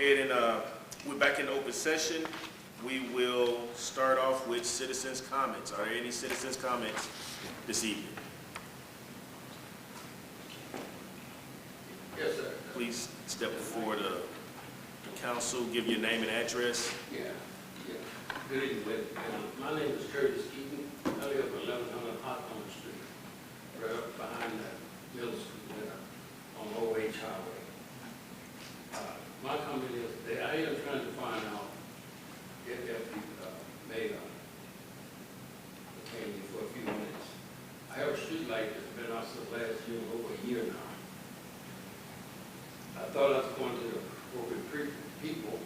ahead and we're back in open session. We will start off with citizens' comments. Are there any citizens' comments this evening? Yes, sir. Please step before the council, give your name and address. Yeah. Good evening. My name is Curtis Keaton. I live at 1100 Hawthorne Street, right up behind the middle school there on OH Highway. My comment is that I am trying to find out if we may detain you for a few minutes. I have a street light that's been out since last year, over a year now. I thought I was going to work with people,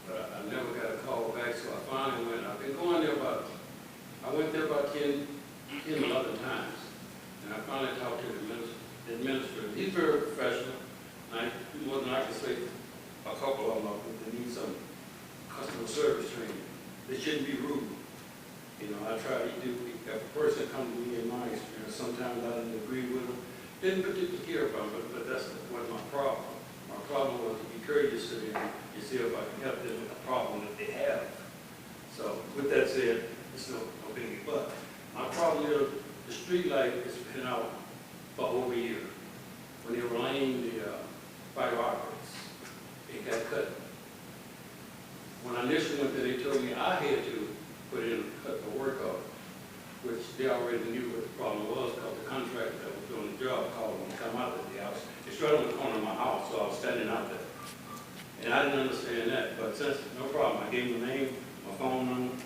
but I never got a call back, so I finally went. I've been going there I went there about 10, 11 times, and I finally talked to the administrator. He's very professional. More than I can say, a couple of them that need some customer service training. They shouldn't be rude. You know, I try to do, if a person comes to me in my experience, sometimes I didn't agree with them, didn't particularly care about it, but that's what my problem. My problem was to be courteous to them and see if I can help them with a problem that they have. So with that said, it's no biggie. But my problem is the street light has been out for over a year. When they were laying the fiber optics, it got cut. When I initially went there, they told me I had to put in cut the work off, which they already knew what the problem was because the contractor that was doing the job called me to come out of the house. It's right on the corner of my house, so I was standing out there. And I didn't understand that, but since, no problem, I gave him the name, my phone number,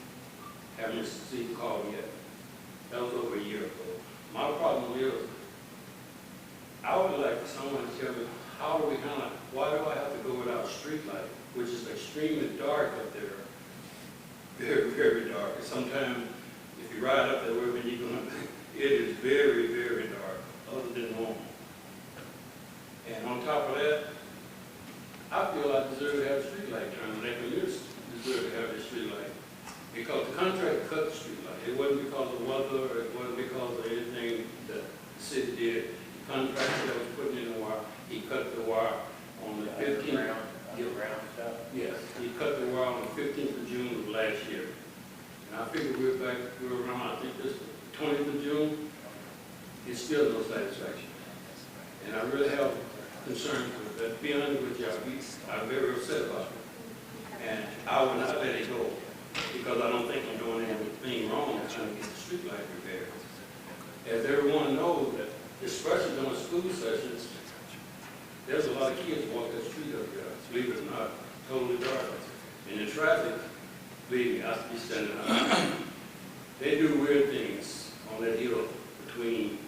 haven't received a call yet. That was over a year ago. My problem is, I would like someone to tell me, how do we handle it? Why do I have to go without a street light, which is extremely dark up there? Very, very dark. And sometimes, if you ride up there, wherever you're going, it is very, very dark, other than normal. And on top of that, I feel I deserve to have a street light turned on. They deserve to have a street light. Because the contract cut the street light. It wasn't because of weather, or it wasn't because of anything that the city did. The contractor that was putting in the wire, he cut the wire on the 15th. Yes, he cut the wire on the 15th of June of last year. And I figured we're around, I think this 20th of June. It's still no satisfaction. And I really have concerns with that. Being honest with you, I'm very upset about it. And I will not let it go because I don't think I'm doing anything wrong in trying to get the street light repaired. As everyone knows, that especially during school sessions, there's a lot of kids walking the street up there, believe it or not, totally dark. And the traffic, believe me, I have to be standing out. They do weird things on that hill between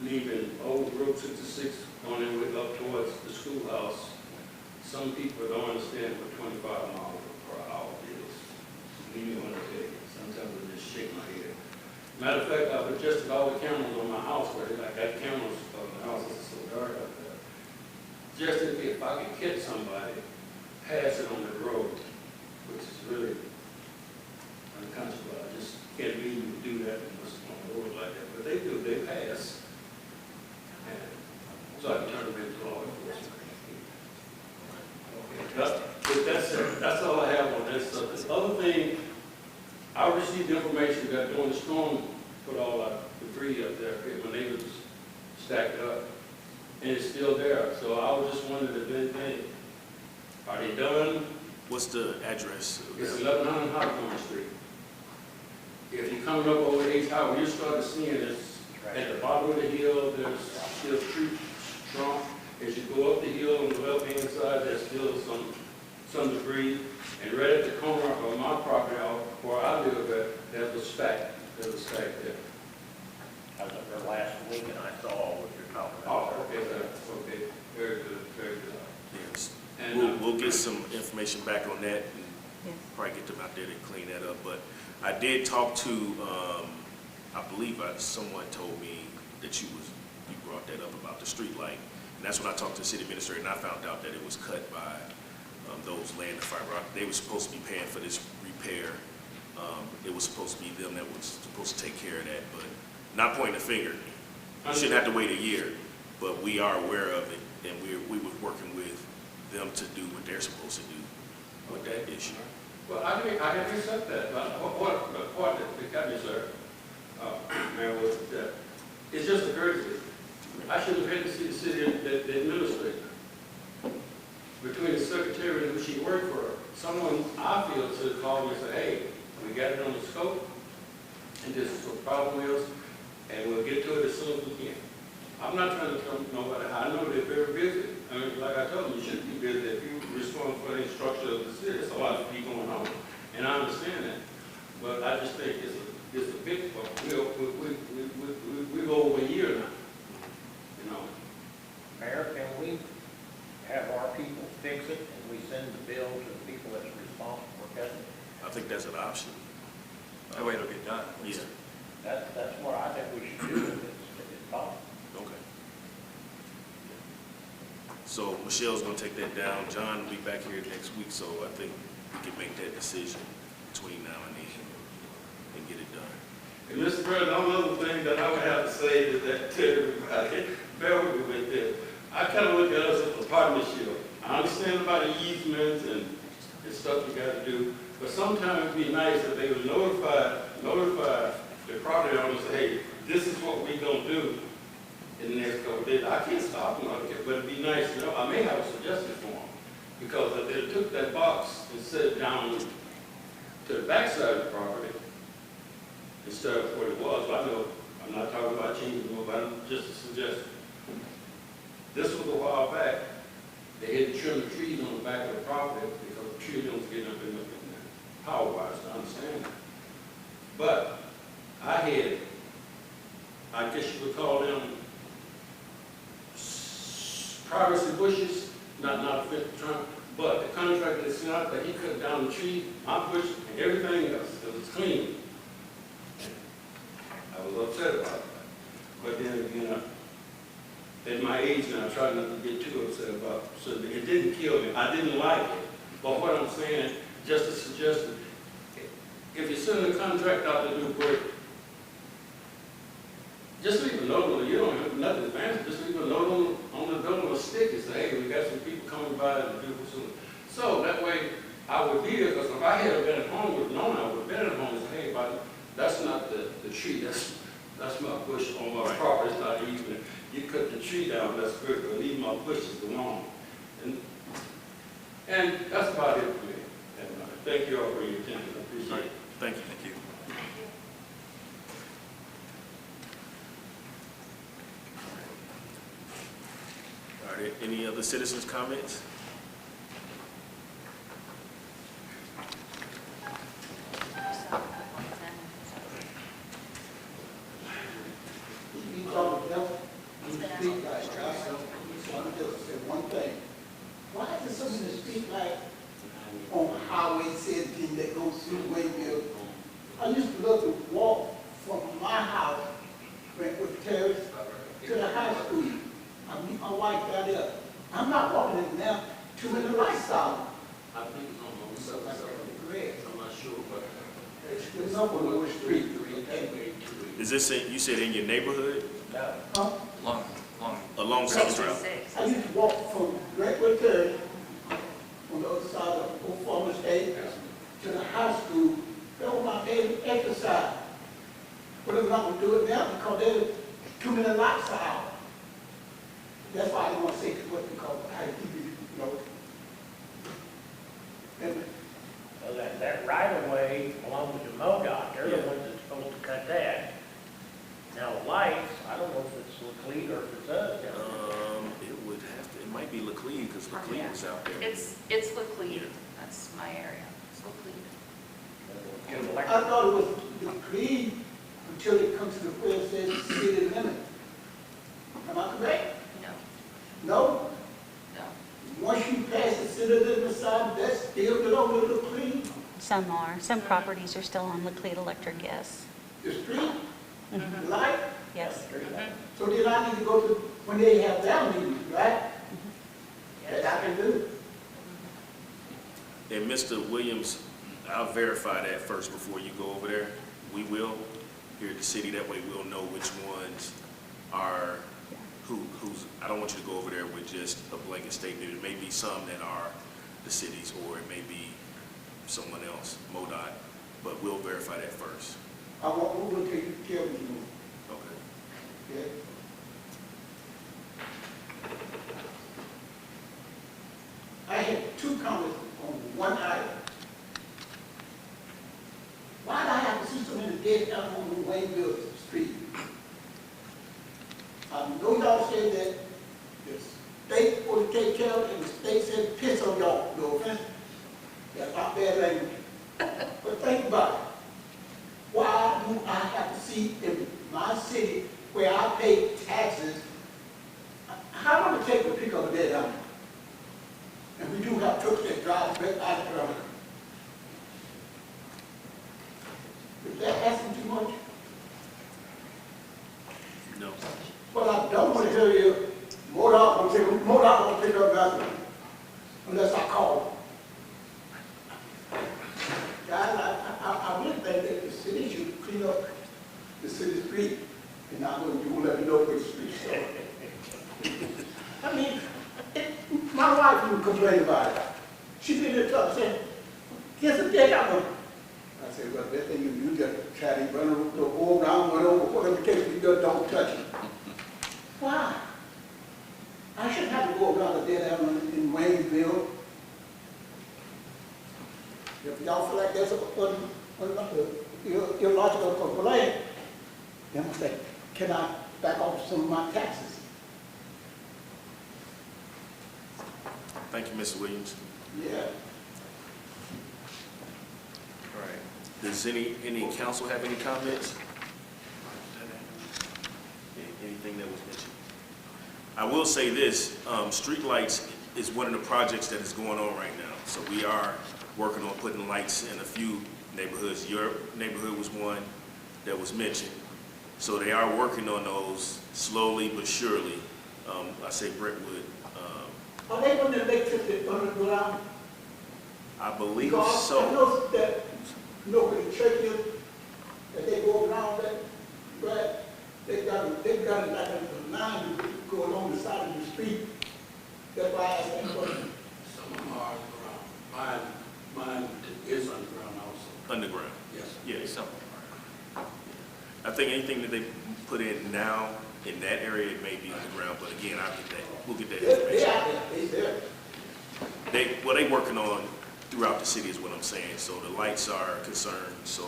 leaving old Road 66 on their way up towards the schoolhouse. Some people don't understand what 25 miles per hour is. Believe me when I tell you, sometimes I just shake my head. Matter of fact, I've adjusted all the cameras on my house where I got cameras on the house. It's so dark up there. Just if I can catch somebody, pass it on the road, which is really unconscionable. I just can't believe you do that on the road like that. But they do, they pass. And so I can turn them into law enforcement. Okay. That's all I have on that subject. The other thing, I received information that during the storm, put all our debris up there, my neighbors stacked up, and it's still there. So I was just wondering if anything, are they done? What's the address? It's 1100 Hawthorne Street. If you're coming up over H Highway, you start seeing this at the bottom of the hill, there's still tree trunk. As you go up the hill on the left-hand side, there's still some debris. And right at the corner of my property, where I live at, there's a stack. There's a stack there. I was up there last week and I saw what you're talking Oh, about. okay, okay. Very good, very good. Yes. And We'll get some information back on that and probably get them out there to clean that up. But I did talk to, I believe someone told me that you brought that up about the street light. And that's when I talked to the city administrator and I found out that it was cut by those laying the fiber optic. They were supposed to be paying for this repair. It was supposed to be them that was supposed to take care of that, but not pointing the finger. You shouldn't have to wait a year, but we are aware of it. and we were working with them to do what they're supposed to do with that issue. Well, I can accept that, but the part that got me, sir, Mayor, was that it's just a courtesy. I should have had to see the city, the administrator. Between the secretary and who she worked for, someone I feel should have called me and said, hey, we got it on the scope, and this is what the problem is, and we'll get to it as soon as we can. I'm not trying to tell nobody, I know they're very busy. I mean, like I told them, you should be busy if you respond for the structure of the city. There's a lot of people going on, and I understand that. But I just think it's a big problem. We're over a year now, you know. Mayor, can we have our people fix it and we send the bill to the people that's responsible for cutting it? I think that's an option. That way it'll get done. Yeah, That's what I think we should do if it's possible. okay. So Michelle's gonna take that down. John will be back here next week, so I think we can make that decision between now and then and get it done. And Mr. President, another thing that I would have to say is that to everybody, bear with me with this. I kind of look at us as a partnership. I understand about the easements and stuff you got to do, but sometimes it'd be nice if they would notify the property owner, say, hey, this is what we're going to do in the next couple of days. I can't stop them, but it'd be nice to know. I may have a suggestion for them, because if they took that box and set it down to the backside of the property, instead of what it was, I know, I'm not talking about changing it, but just a suggestion. This was a while back, they had to trim the trees on the back of the property because the tree was getting up in the power wires, I understand that. But I guess you would call them privacy bushes, not a fit term, but the contractor that sent out that he cut down the tree, my bush, and everything else, it was clean. I was upset about that. But then again, at my age now, I try not to get too upset about it. So it didn't kill me. I didn't like it. But what I'm saying, just a suggestion, if you send a contract out to do work, just leave a note on it. You don't have nothing fancy. Just leave a note on the building or stick and say, hey, we got some people coming by and do something. So that way, I would be there, because if I had been at home with known, I would have been at home and say, hey, buddy, that's not the tree. That's my bush on my property. It's not even. You cut the tree down, that's good, but leave my bushes alone. And that's about it for me. And thank you all for your attention. I appreciate it. Thank you. Thank you. All right, any other citizens' comments? You talk about street lights, so I'm just say one thing. Why is there so many street lights on Highway 17 that goes through Waynesville? I used to love to walk from my house, Brentwood Terrace, to the high school. I meet my wife out there. I'm not walking it now, too many lights out. I think it's on the So south that's side. red. I'm not sure, but It's good enough on the street. Is this, you said in your neighborhood, No. Huh? Long. along South Drive? I used to walk from Brentwood Terrace on the other side of Old Farmers Day to the high school. That was my daily exercise. But I'm not gonna do it now because there's too many lights out. That's why I don't want to say what they call it, you know. And Well, that right of way belongs to MoDOT. They're the Yeah. ones that's supposed to cut that. Now, the lights, I don't know if it's Laclede or if it's us down there. It would have to, it might be Laclede, because Laclede was out there. It's Laclede. Yeah. That's my area. It's Laclede. Get an I electric- thought it was the creed until it comes to the where it says city limit. Am I correct? No, No? no. Once you pass the city limit sign, that's still belong to the creed. Some are. Some properties are still on Laclede Electric, yes. The street, the light. Yes. So then I need to go to, when they have their meeting, right? That I can do. And Mr. Williams, I'll verify that first before you go over there. We will, here at the city, that way we'll know which ones are, who's, I don't want you to go over there with just a blanket statement. It may be some that are the cities, or it may be someone else, MoDOT, but we'll verify that first. We'll take care of you. Okay. Yeah. I had two comments on one item. Why do I have to see so many dead animals on Waynesville Street? I know y'all say that the state supposed to take care of it, and the state said piss on y'all, no offense. That's not bad language. But think about it. Why do I have to see in my city where I pay taxes, how long it take to pick up a dead animal? And we do have trucks that drive back out of the ground. Is that asking too much? No. But I don't want to hear you, MoDOT won't pick up nothing unless I call. Guys, I really think that the city should clean up the city street, and not when you let me know where the streets are. I mean, my wife would complain about it. She'd be in the truck saying, "Here's a dead animal." I said, "Well, that thing you just try to run over, go around, run over, whatever the case, you just don't touch it." Why? I shouldn't have to go around a dead animal in Waynesville. If y'all feel like that's illogical complaint, then I say, can I back off some of my taxes? Thank you, Mr. Williams. Yeah. All right. Does any council have any comments? Anything that was mentioned? I will say this, streetlights is one of the projects that is going on right now. So we are working on putting lights in a few neighborhoods. Your neighborhood was one that was mentioned. So they are working on those slowly but surely. I say Brentwood. Are they going to make it underground? I believe Because so. I know that, where the church is, that they go around that, but they got it like a line going along the side of the street. That's why I said, well, Some of them are underground. Mine is underground also. Underground. Yes. Yeah, some. I think anything that they put in now in that area, it may be underground, but again, we'll get that they information. out there, they there. They working on throughout the city is what I'm saying. So the lights are concerned, so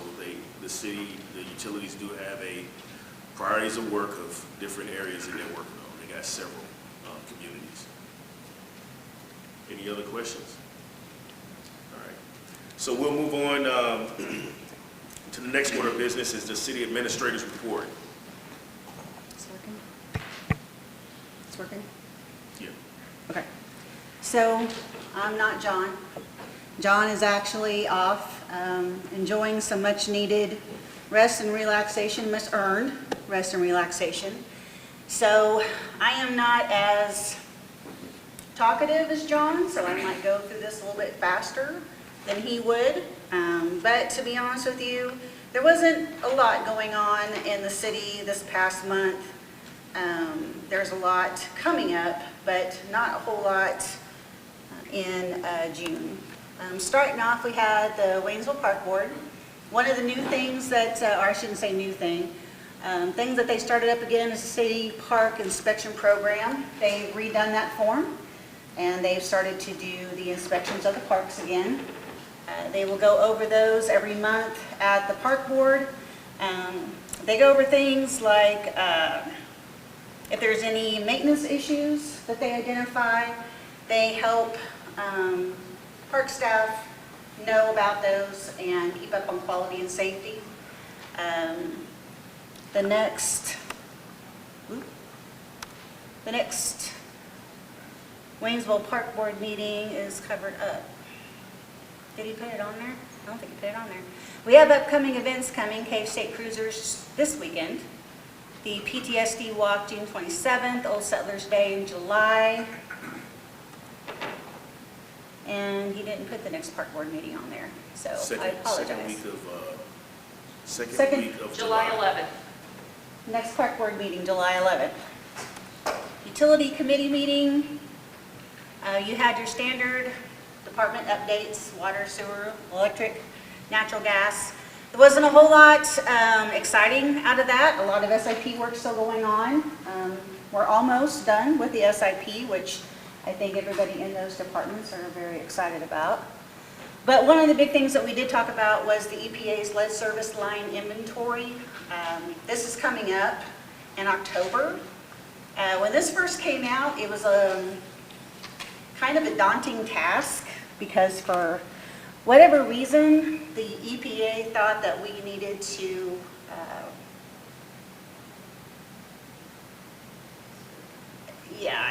the city, the utilities do have a priorities of work of different areas that they're working on. They got several communities. Any other questions? All right. So we'll move on to the next order of business is the city administrator's report. It's working? It's working? Yeah. Okay. So, I'm not John. John is actually off, enjoying some much-needed rest and relaxation, much-earned rest and relaxation. So, I am not as talkative as John, so I might go through this a little bit faster than he would. But to be honest with you, there wasn't a lot going on in the city this past month. There's a lot coming up, but not a whole lot in June. Starting off, we had the Waynesville Park Board. One of the new things that, or I shouldn't say new thing, things that they started up again is the city park inspection program. They've redone that form, and they've started to do the inspections of the parks again. They will go over those every month at the park board. They go over things like if there's any maintenance issues that they identify, they help park staff know about those and keep up on quality and safety. The next Waynesville Park Board meeting is covered up. Did he put it on there? I don't think he put it on there. We have upcoming events coming, Cave State Cruisers this weekend, the PTSD Walk June 27th, Old Settlers Day in July, and he didn't put the next park board meeting on there, so I apologize. Second week of July 11th. Next park board meeting, July 11th. You Utility Committee meeting. You had your standard department updates, water, sewer, electric, natural gas. There wasn't a whole lot exciting out of that. A lot of SIP work still going on. We're almost done with the SIP, which I think everybody in those departments are very excited about. But one of the big things that we did talk about was the EPA's lead service line inventory. This is coming up in October. When this first came out, it was kind of a daunting task because for whatever reason, the EPA thought that we needed to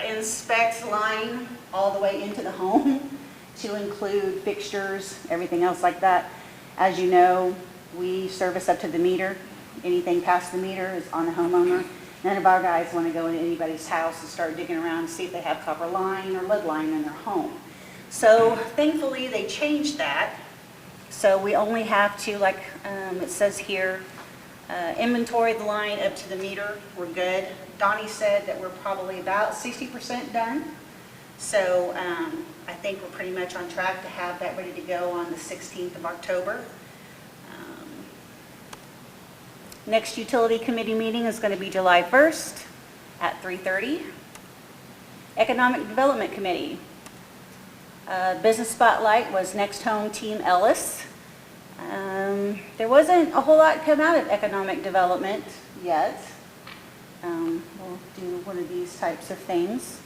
inspect line all the way into the home to include fixtures, everything else like that. As you know, we service up to the meter. Anything past the meter is on the homeowner. None of our guys want to go into anybody's house and start digging around and see if they have copper line or lead line in their home. So thankfully they changed that. So we only have to, like it says here, inventory the line up to the meter. We're good. Donnie said that we're probably about 60% done. So I think we're pretty much on track to have that ready to go on the 16th of October. Next utility committee meeting is going to be July 1st at 3:30. Economic Development Committee. Business Spotlight was Next Home Team Ellis. There wasn't a whole lot come out of economic development yet. We'll do one of these types of things.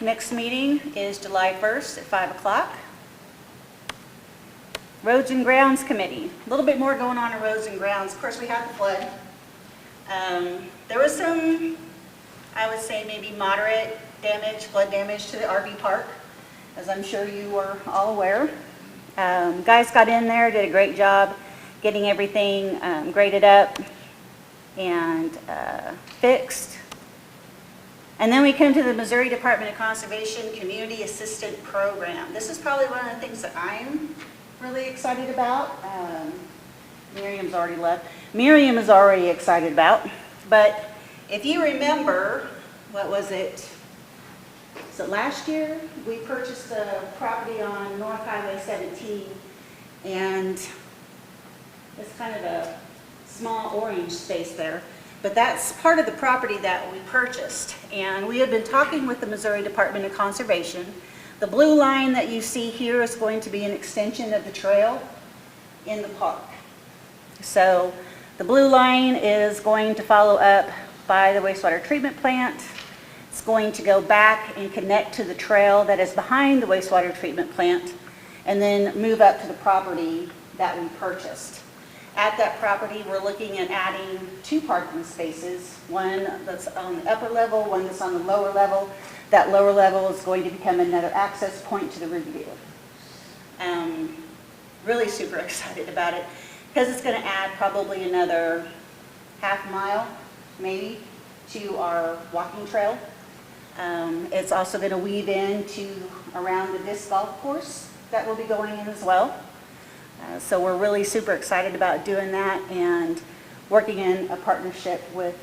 Next meeting is July 1st at 5 o'clock. Roads and Grounds Committee. A little bit more going on in Roads and Grounds. Of course, we had the flood. There was some, I would say, maybe moderate damage, flood damage to the RV park, as I'm sure you are all aware. Guys got in there, did a great job getting everything graded up and fixed. And then we come to the Missouri Department of Conservation Community Assistant Program. This is probably one of the things that I'm really excited about. Miriam's already left. Miriam is already excited about. But if you remember, what was it? So last year, we purchased a property on North Highway 17, and it's kind of a small orange space there. But that's part of the property that we purchased. And we have been talking with the Missouri Department of Conservation. The blue line that you see here is going to be an extension of the trail in the park. So the blue line is going to follow up by the wastewater treatment plant. It's going to go back and connect to the trail that is behind the wastewater treatment plant and then move up to the property that we purchased. At that property, we're looking at adding 2 parking spaces, one that's on the upper level, one that's on the lower level. That lower level is going to become another access point to the review. Really super excited about it because it's going to add probably another half mile, maybe, to our walking trail. It's also going to weave into around the disc golf course that will be going in as well. So we're really super excited about doing that and working in a partnership with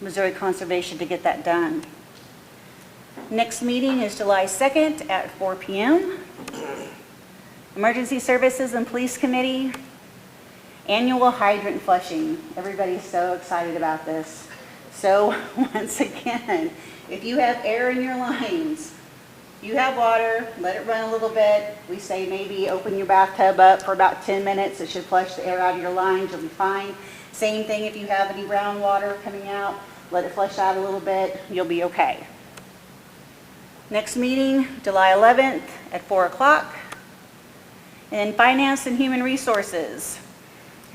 Missouri Conservation to get that done. Next meeting is July 2nd at 4 p.m. Emergency Services and Police Committee, annual hydrant flushing. Everybody's so excited about this. So once again, if you have air in your lines, you have water, let it run a little bit. We say maybe open your bathtub up for about 10 minutes. It should flush the air out of your lines. You'll be fine. Same thing if you have any brown water coming out. Let it flush out a little bit. You'll be okay. Next meeting, July 11th at 4 o'clock. And Finance and Human Resources.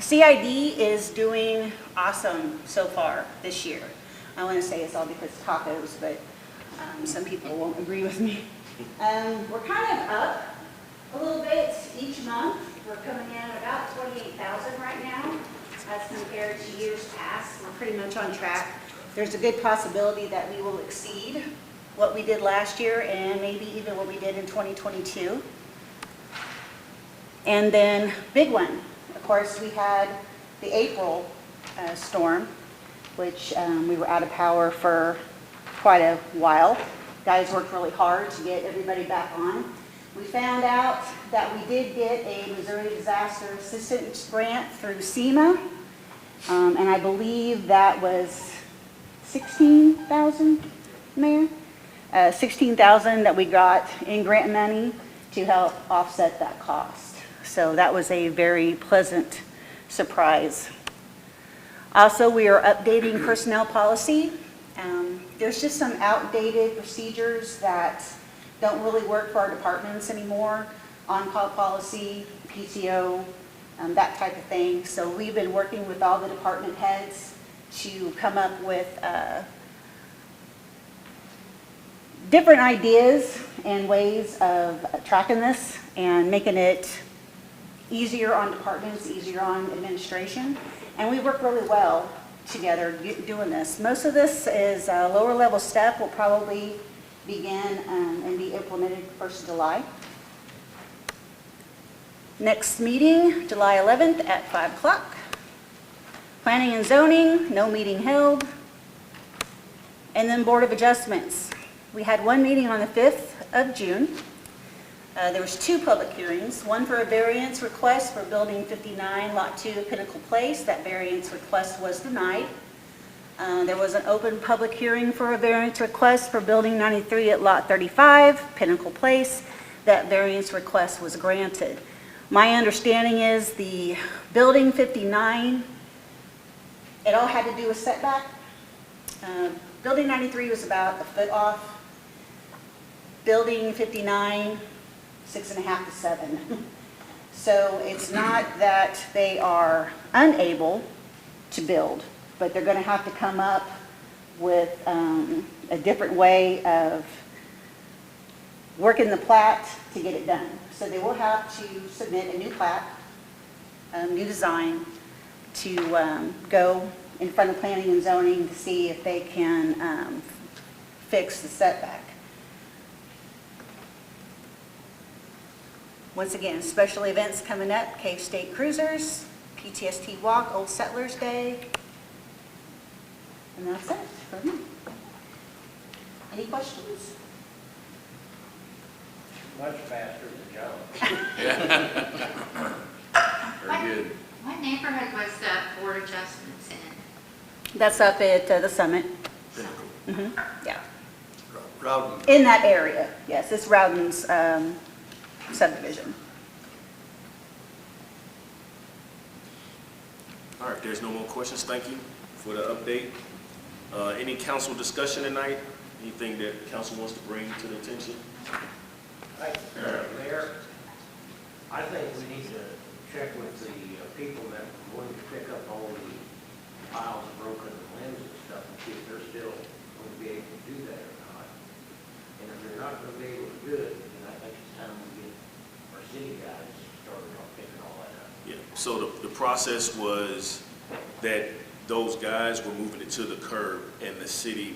CID is doing awesome so far this year. I want to say it's all because of tacos, but some people won't agree with me. We're kind of up a little bit each month. We're coming in about 28,000 right now as compared to years past. We're pretty much on track. There's a good possibility that we will exceed what we did last year and maybe even what we did in 2022. And then big one, of course, we had the April storm, which we were out of power for quite a while. Guys worked really hard to get everybody back on. We found out that we did get a Missouri Disaster Assistance Grant through SEMA, and I believe that was $16,000, Mayor? $16,000 that we got in grant money to help offset that cost. So that was a very pleasant surprise. Also, we are updating personnel policy. There's just some outdated procedures that don't really work for our departments anymore. On-call policy, PTO, that type of thing. So we've been working with all the department heads to come up with different ideas and ways of tracking this and making it easier on departments, easier on administration. And we work really well together doing this. Most of this is a lower level step, will probably begin and be implemented 1st of July. Next meeting, July 11th at 5 o'clock. Planning and zoning, no meeting held. And then Board of Adjustments. We had one meeting on the 5th of June. There was 2 public hearings, one for a variance request for Building 59, Lot 2 at Pinnacle Place. That variance request was denied. There was an open public hearing for a variance request for Building 93 at Lot 35, Pinnacle Place. That variance request was granted. My understanding is the Building 59, it all had to do with setback. Building 93 was about a foot off. Building 59, 6.5 to 7. So it's not that they are unable to build, but they're going to have to come up with a different way of working the plat to get it done. So they will have to submit a new plat, new design, to go in front of planning and zoning to see if they can fix the setback. Once again, special events coming up, Cave State Cruisers, PTST Walk, Old Settlers Day, and that's it for me. Any questions? Much faster than John. Very good. What neighborhood was that Board Adjustments in? That's up at the Summit. Pinnacle. Yeah. Rowden. In that area, yes, it's Rowden's subdivision. All right, if there's no more questions, thank you for the update. Any council discussion tonight? Anything that council wants to bring to the attention? Mayor, I think we need to check with the people that are going to pick up all the piles of broken limbs and stuff and see if they're still going to be able to do that or not. And if they're not going to be able to do it, then I think it's time we get our city guys started on picking all that up. Yeah, so the process was that those guys were moving it to the curb and the city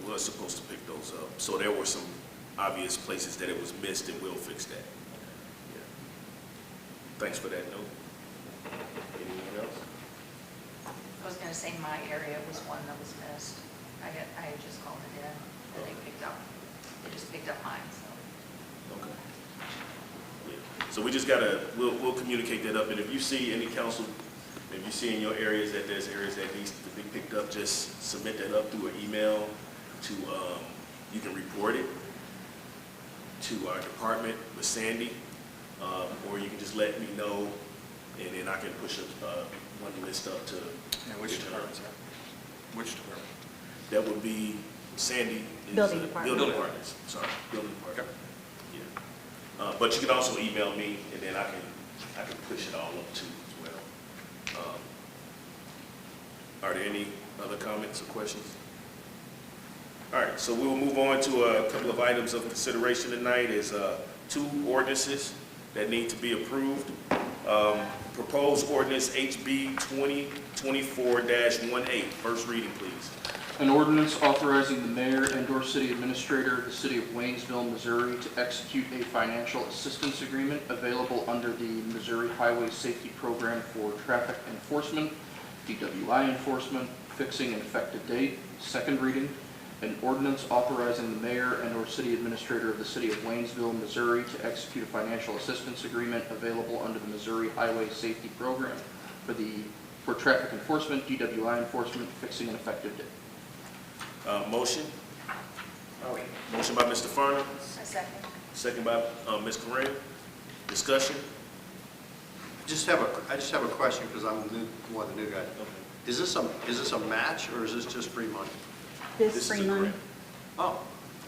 was supposed to pick those up. So there were some obvious places that it was missed, and we'll fix that. Yeah. Thanks for that note. Anyone else? I was gonna say my area was one that was missed. I had just called it in, and they just picked up mine, so. Okay. Yeah. So we just we'll communicate that up, and if you see any council, if you see in your areas that there's areas that needs to be picked up, just submit that up through an email to, you can report it to our department with Sandy, or you can just let me know, and then I can push one list up to. And which department is that? Which department? That would be Sandy. is, Building department. Building departments, sorry, building department. Yeah. But you can also email me, and then I can push it all up too as well. Are there any other comments or questions? All right, so we will move on to a couple of items of consideration tonight. Is 2 ordinances that need to be approved. Proposed ordinance HB 2024-18. First reading, please. An ordinance authorizing the mayor and/or city administrator of the city of Waynesville, Missouri to execute a financial assistance agreement available under the Missouri Highway Safety Program for traffic enforcement, DWI enforcement, fixing an effective date. Second reading. An ordinance authorizing the mayor and/or city administrator of the city of Waynesville, Missouri to execute a financial assistance agreement available under the Missouri Highway Safety Program for traffic enforcement, DWI enforcement, fixing an effective date. Motion? Motion. Motion by Mr. Farnum, A second. second by Ms. Corinne. Discussion? I just have a question, because I'm one of the new guys. Is this a match, or is this just free money? This This is free a money. grant. Oh,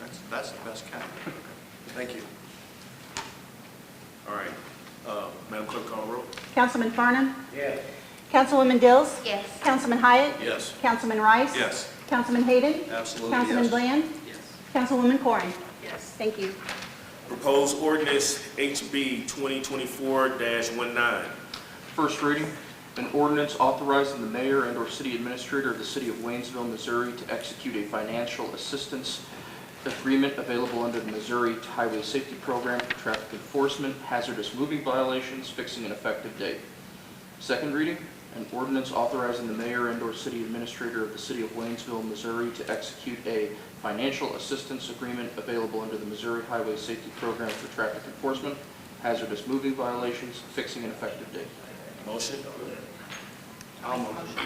that's the best kind. Thank you. All right. Madam Clerk, call roll. Councilman Farnum? Yes. Councilwoman Dills? Yes. Councilman Hyatt? Yes. Councilman Rice? Yes. Councilman Hayden? Absolutely, Councilman yes. Bland? Yes. Councilwoman Corin? Yes. Thank you. Proposed ordinance HB 2024-19. First reading, an ordinance authorizing the mayor and/or city administrator of the city of Waynesville, Missouri to execute a financial assistance agreement available under the Missouri Highway Safety Program for traffic enforcement, hazardous moving violations, fixing an effective date. Second reading, an ordinance authorizing the mayor and/or city administrator of the city of Waynesville, Missouri to execute a financial assistance agreement available under the Missouri Highway Safety Program for traffic enforcement, hazardous moving violations, fixing an effective date. Motion? I'll motion.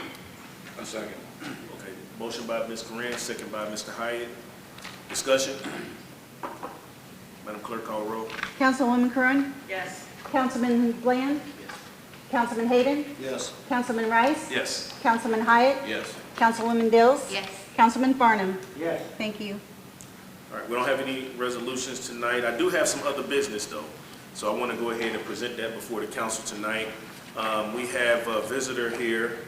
A second. Okay. Motion by Ms. Corinne, second by Mr. Hyatt. Discussion? Madam Clerk, call roll. Councilwoman Corin? Yes. Councilman Bland? Councilman Hayden? Yes. Councilman Rice? Yes. Councilman Hyatt? Yes. Councilwoman Dills? Yes. Councilman Farnum? Yes. Thank you. All right, we don't have any resolutions tonight. I do have some other business, though, so I want to go ahead and present that before the council tonight. We have a visitor here.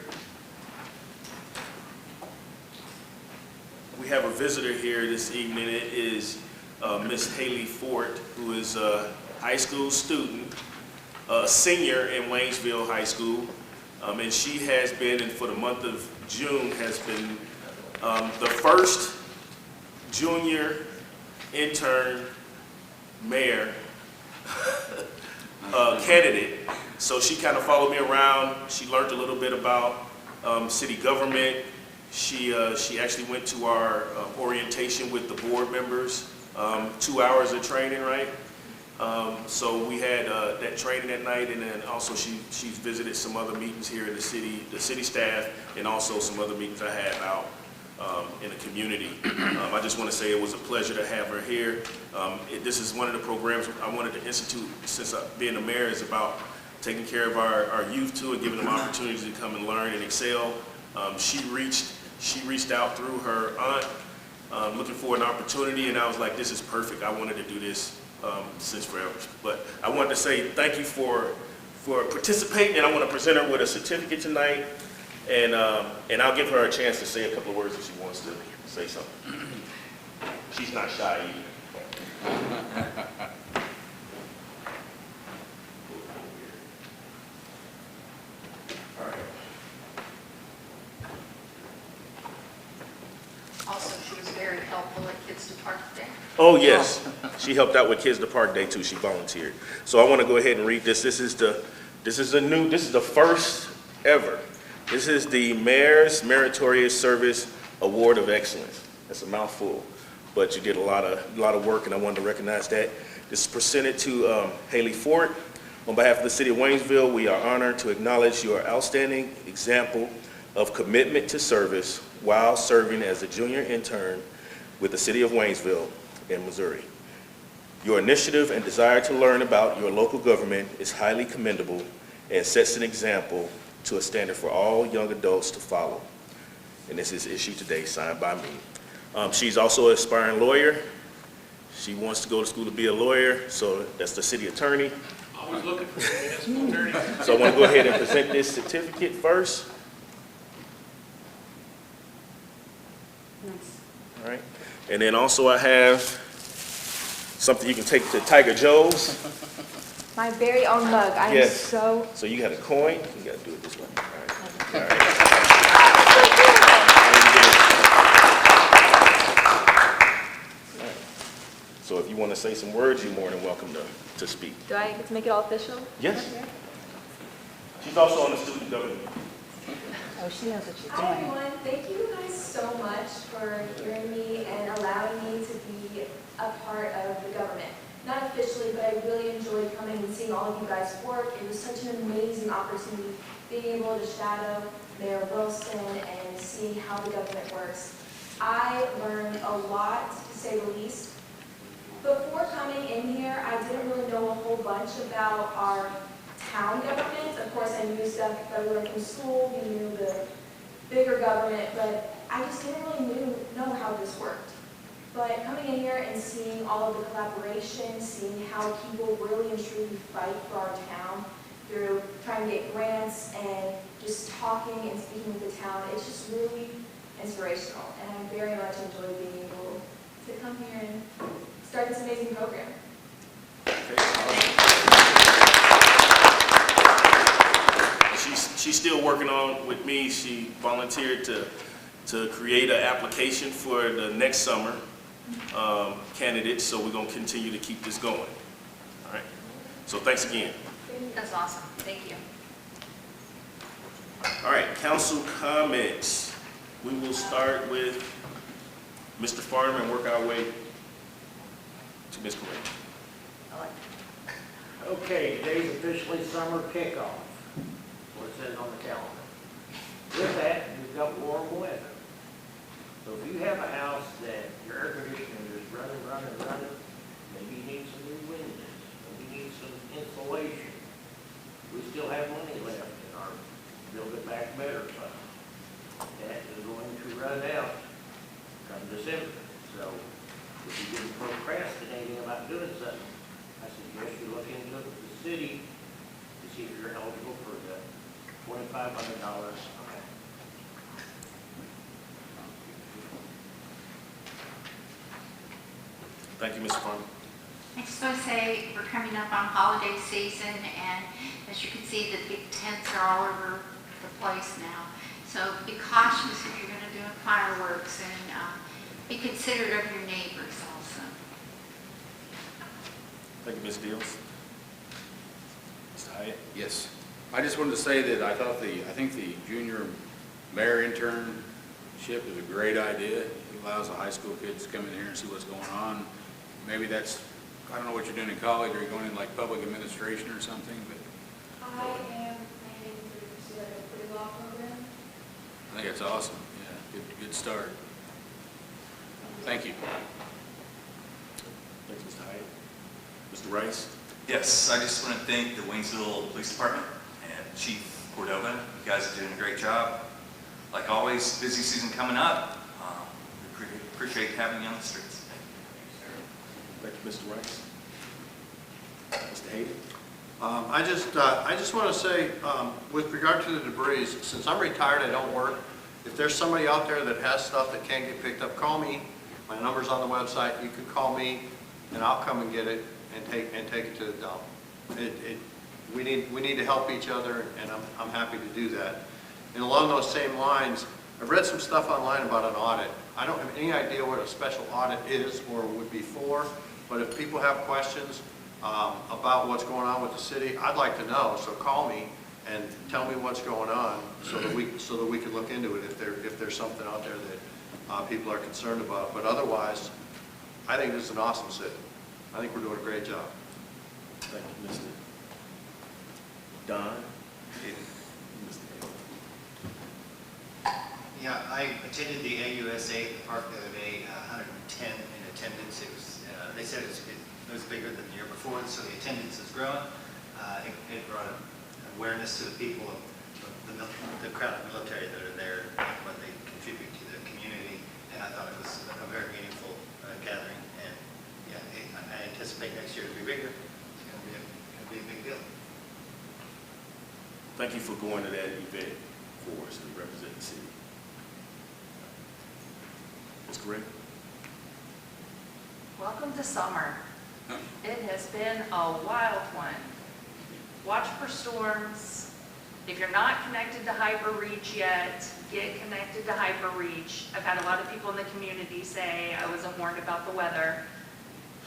We have a visitor here this evening. It is Miss Haley Fort, who is a high school student, a senior in Waynesville High School, and she has been, and for the month of June, has been the first junior intern mayor candidate. So she kind of followed me around. She learned a little bit about city government. She actually went to our orientation with the board members, 2 hours of training, right? So we had that training at night, and then also she's visited some other meetings here in the city staff, and also some other meetings I had out in the community. I just want to say it was a pleasure to have her here. This is one of the programs I wanted to institute since being the mayor is about taking care of our youth too and giving them opportunities to come and learn and excel. She reached out through her aunt looking for an opportunity, and I was like, this is perfect. I wanted to do this since forever. But I wanted to say thank you for participating, and I want to present her with a certificate tonight, and I'll give her a chance to say a couple of words if she wants to say something. She's not shy either. All right. Also, she was very helpful at Kids to Park Day. Oh, yes. She helped out with Kids to Park Day too. She volunteered. So I want to go ahead and read this. This is the first ever. This is the Mayor's Meritorious Service Award of Excellence. That's a mouthful, but you did a lot of work, and I wanted to recognize that. This is presented to Haley Fort. On behalf of the City of Waynesville, we are honored to acknowledge your outstanding example of commitment to service while serving as a junior intern with the City of Waynesville in Missouri. Your initiative and desire to learn about your local government is highly commendable and sets an example to a standard for all young adults to follow. And this is issued today, signed by me. She's also an aspiring lawyer. She wants to go to school to be a lawyer, so that's the city attorney. Always looking for a municipal attorney. So I want to go ahead and present this certificate first. All right. And then also I have something you can take to Tiger Joe's. My very own mug. I am Yes. so. So you got a coin. You got to do it this way. All right. All right. All right. So if you want to say some words, you're more than welcome to speak. Do I get to make it all official? Yes. She's also on the student government. Oh, she knows what she's Hi doing. everyone, thank you guys so much for hearing me and seeing all of you guys work. It was such an amazing opportunity, being able to shadow Mayor Wilson and see how the government works. I learned a lot, to say the least. Before coming in here, I didn't really know a whole bunch about our town government. Of course, I knew stuff that I learned from school, we knew the bigger government, but I just didn't really know how this worked. But coming in here and seeing all of the collaboration, seeing how people really and truly fight for our town through trying to get grants and just talking and speaking with the town, it's just really inspirational. And I very much enjoy being able to come here and start this amazing program. She's still working on with me. She volunteered to create an application for the next summer candidates, so we're going to continue to keep this going. All right. So thanks again. That's awesome. Thank you. All right, council comments. We will start with Mr. Farnham and work our way to Ms. Correa. Okay, today's officially summer kickoff, what it says on the calendar. With that, we've got warm weather. So if you have a house that your air conditioner is running, maybe you need some new windows, maybe you need some insulation. We still have money left in our Build It Back Better fund. That is going to run out come December. So if you've been procrastinating about doing something, I suggest you look into the city to see if you're eligible for the $2,500. Thank you, Mr. Farnham. I just want to say we're coming up on holiday season, and as you can see, the big tents are all over the place now. So be cautious if you're going to do fireworks, and be considerate of your neighbors also. Thank you, Ms. Deals. Mr. Hyatt. Yes. I just wanted to say that I think the junior mayor internship is a great idea. It allows the high school kids to come in here and see what's going on. Maybe that's, I don't know what you're doing in college, or you're going in like public administration or something, but I am planning to pursue a pre-law program. I think it's awesome. Yeah, good start. Thank you. Thank you, Mr. Hyatt. Mr. Rice. Yes, I just want to thank the Waynesville Police Department and Chief Cordova. You guys are doing a great job. Like always, busy season coming up. We appreciate having you on the streets. Thank you, Mr. Rice. Mr. Hayden. I just want to say, with regard to the debris, since I'm retired, I don't work. If there's somebody out there that has stuff that can't get picked up, call me. My number's on the website. You can call me, and I'll come and get it and take it to the dump. We need to help each other, and I'm happy to do that. And along those same lines, I've read some stuff online about an audit. I don't have any idea what a special audit is or would be for, but if people have questions about what's going on with the city, I'd like to know. So call me and tell me what's going on, so that we can look into it if there's something out there that people are concerned about. But otherwise, I think this is an awesome city. I think we're doing a great job. Thank you, Mr. Don. Yeah, I attended the AUSA at the park the other day, 110 in attendance. It was, they said it was bigger than the year before, so the attendance has grown. It brought awareness to the people of the crowd of military that are there, and what they contribute to the community, and I thought it was a very meaningful gathering. And yeah, I anticipate next year to be bigger. It's going to be a big deal. Thank you for going to that event for us and representing the city. Ms. Correa. Welcome to summer. It has been a wild one. Watch for storms. If you're not connected to HyperReach yet, get connected to HyperReach. I've had a lot of people in the community say I wasn't warned about the weather.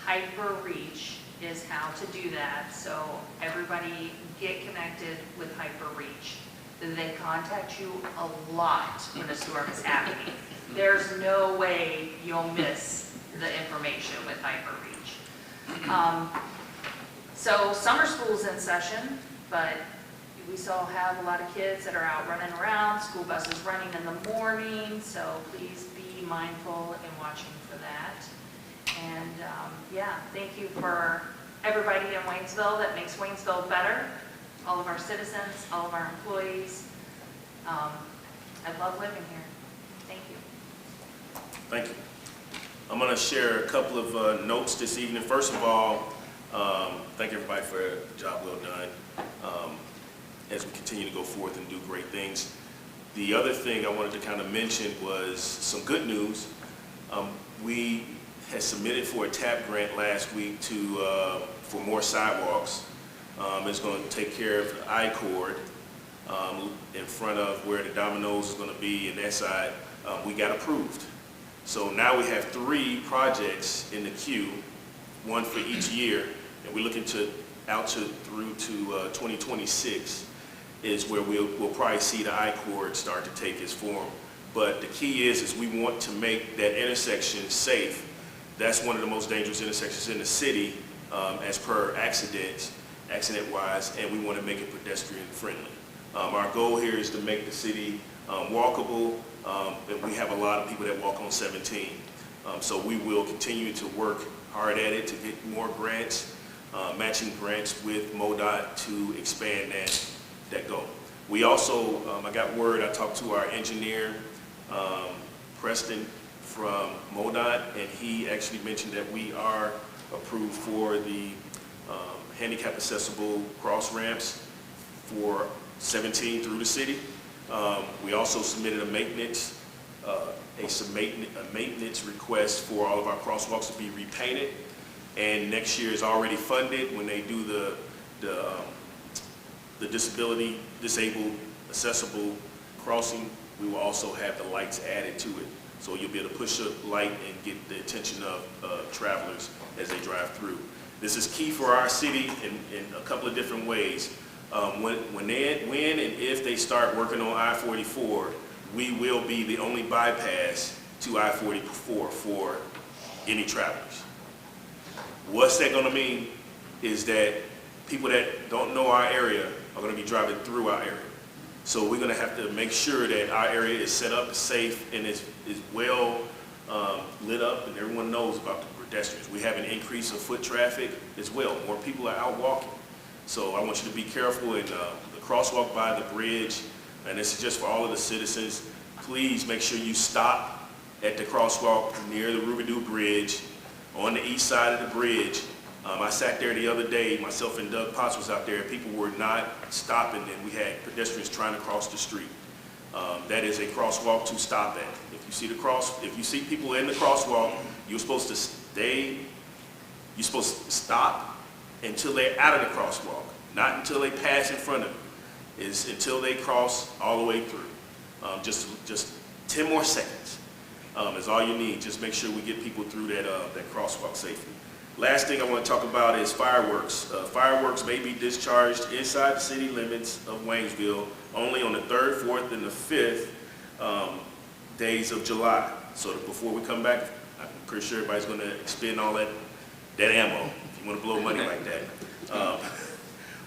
HyperReach is how to do that. So everybody get connected with HyperReach. They contact you a lot when a storm is happening. There's no way you'll miss the information with HyperReach. So summer school's in session, but we still have a lot of kids that are out running around, school buses running in the morning, so please be mindful and watching for that. And yeah, thank you for everybody in Waynesville that makes Waynesville better, all of our citizens, all of our employees. I love living here. Thank you. Thank you. I'm going to share a couple of notes this evening. First of all, thank everybody for a job well done as we continue to go forth and do great things. The other thing I wanted to kind of mention was some good news. We had submitted for a TAP grant last week for more sidewalks. It's going to take care of the I-cord in front of where the Domino's is going to be, and that side. We got approved. So now we have 3 projects in the queue, one for each year, and we're looking through to 2026 is where we'll probably see the I-cord start to take its form. But the key is we want to make that intersection safe. That's one of the most dangerous intersections in the city as per accident-wise, and we want to make it pedestrian friendly. Our goal here is to make the city walkable, and we have a lot of people that walk on 17. So we will continue to work hard at it to get more grants, matching grants with MoDOT to expand that goal. We also, I got word, I talked to our engineer, Preston from MoDOT, and he actually mentioned that we are approved for the handicap accessible cross ramps for 17 through the city. We also submitted a maintenance request for all of our crosswalks to be repainted, and next year is already funded when they do the disabled accessible crossing. We will also have the lights added to it, so you'll be able to push a light and get the attention of travelers as they drive through. This is key for our city in a couple of different ways. When and if they start working on I-44, we will be the only bypass to I-44 for any travelers. What's that going to mean is that people that don't know our area are going to be driving through our area. So we're going to have to make sure that our area is set up, safe, and is well lit up, and everyone knows about the pedestrians. We have an increase of foot traffic as well. More people are out walking. So I want you to be careful in the crosswalk by the bridge, and this is just for all of the citizens. Please make sure you stop at the crosswalk near the Rubidoux Bridge on the east side of the bridge. I sat there the other day, myself and Doug Potts was out there, people were not stopping, and we had pedestrians trying to cross the street. That is a crosswalk to stop at. If you see people in the crosswalk, you're supposed to stop until they're out of the crosswalk, not until they pass in front of you. It's until they cross all the way through. Just 10 more seconds is all you need. Just make sure we get people through that crosswalk safely. Last thing I want to talk about is fireworks. Fireworks may be discharged inside the city limits of Waynesville only on the 3rd, 4th, and the 5th days of July. So that before we come back, I'm pretty sure everybody's going to expend all that ammo if you want to blow money like that.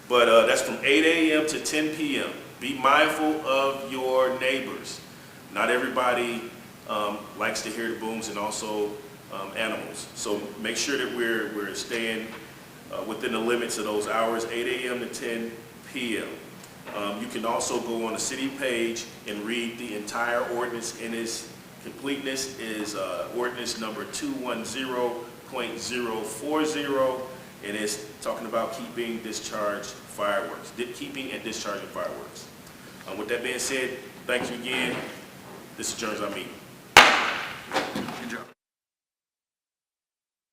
But that's from 8 a.m. to 10 p.m. Be mindful of your neighbors. Not everybody likes to hear the booms, and also animals. So make sure that we're staying within the limits of those hours, 8 a.m. to 10 p.m. You can also go on the city page and read the entire ordinance in its completeness. Is ordinance number 210.040, and it's talking about keeping and discharging fireworks. With that being said, thank you again. This adjourns our meeting.